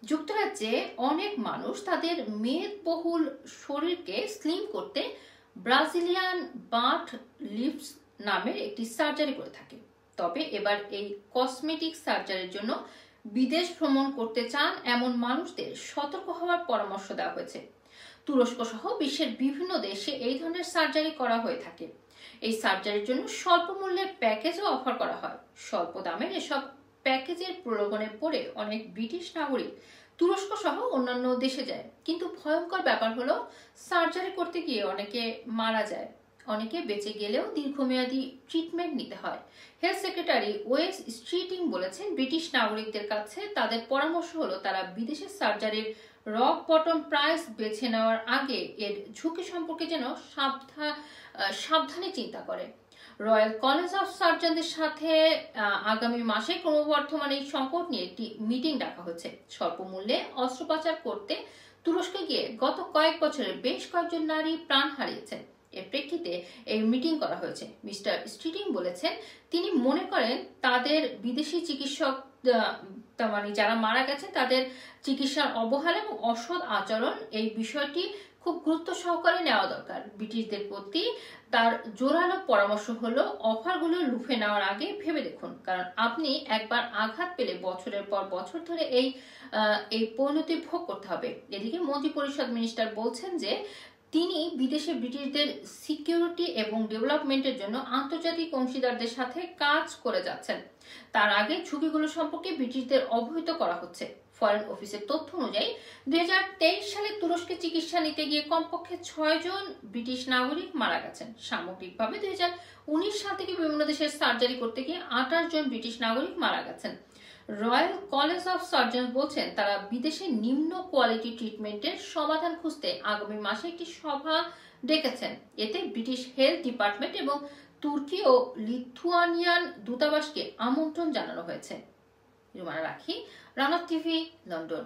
যুক্তরাজ্যে অনেক মানুষ তাদের মেদবহুল শরীরকে স্লিম করতে ব্রাজিলিয়ান বাট লিফটস নামের একটি সার্জারি করে থাকে। তবে এবার এই কসমেটিক সার্জারির জন্য বিদেশ ভ্রমণ করতে চান এমন মানুষদের সতর্ক হওয়ার পরামর্শ দেওয়া হয়েছে। তুরস্ক সহ বিশ্বের বিভিন্ন দেশে এই ধরনের সার্জারি করা হয়ে থাকে। এই সার্জারির জন্য স্বল্প মূল্যের প্যাকেজও অফার করা হয়। স্বল্প দামের এসব প্যাকেজের প্রলোভনে পড়ে অনেক ব্রিটিশ নাগরিক তুরস্ক সহ অন্যান্য দেশে যায়, কিন্তু ভয়ঙ্কর ব্যাপার হলো সার্জারি করতে গিয়ে অনেকে মারা যায়। অনেকে বেঁচে গেলেও দীর্ঘমেয়াদী ট্রিটমেন্ট নিতে হয়। হেলথ সেক্রেটারি ওয়েস স্ট্রিটিং বলেছেন, ব্রিটিশ নাগরিকদের কাছে তাদের পরামর্শ হলো তারা বিদেশের সার্জারির রক বটম প্রাইস বেছে নেওয়ার আগে এর ঝুঁকি সম্পর্কে যেন সাবধানে চিন্তা করে। রয়্যাল কলেজ অফ সার্জনদের সাথে আগামী মাসে ক্রমবর্ধমান এই সংকট নিয়ে একটি মিটিং ডাকা হচ্ছে। স্বল্প মূল্যে অস্ত্রোপচার করতে তুরস্কে গিয়ে গত কয়েক বছরে বেশ কয়েকজন নারী প্রাণ হারিয়েছেন। এর প্রেক্ষিতে এই মিটিং করা হয়েছে। মিস্টার স্ট্রিটিং বলেছেন, তিনি মনে করেন তাদের বিদেশি চিকিৎসক মানে যারা মারা গেছে তাদের চিকিৎসার অবহেলা এবং অসৎ আচরণ এই বিষয়টি খুব গুরুত্ব সহকারে নেওয়া দরকার। ব্রিটিশদের প্রতি তার জোরালো পরামর্শ হলো অফারগুলো লুফে নেওয়ার আগে ভেবে দেখুন, কারণ আপনি একবার আঘাত পেলে বছরের পর বছর ধরে এই পরিণতি ভোগ করতে হবে। এদিকে মন্ত্রী পরিষদ মিনিস্টার বলছেন যে তিনি বিদেশে ব্রিটিশদের সিকিউরিটি এবং ডেভেলপমেন্টের জন্য আন্তর্জাতিক অংশীদারদের সাথে কাজ করে যাচ্ছেন। তার আগে ঝুঁকিগুলো সম্পর্কে ব্রিটিশদের অবহিত করা হচ্ছে। ফরেন অফিসের তথ্য অনুযায়ী 2023 সালে তুরস্কে চিকিৎসা নিতে গিয়ে কমপক্ষে 6 জন ব্রিটিশ নাগরিক মারা গেছেন। সামগ্রিকভাবে 2019 সাল থেকে বিভিন্ন দেশের সার্জারি করতে গিয়ে 28 জন ব্রিটিশ নাগরিক মারা গেছেন। রয়্যাল কলেজ অফ সার্জন বলছেন, তারা বিদেশে নিম্ন কোয়ালিটি ট্রিটমেন্টের সমাধান খুঁজতে আগামী মাসে একটি সভা ডেকেছেন। এতে ব্রিটিশ হেলথ ডিপার্টমেন্ট এবং তুর্কি ও লিথুয়ানিয়ান দূতাবাসকে আমন্ত্রণ জানানো হয়েছে। রুমানা রাখি, রানা টিভি, লন্ডন।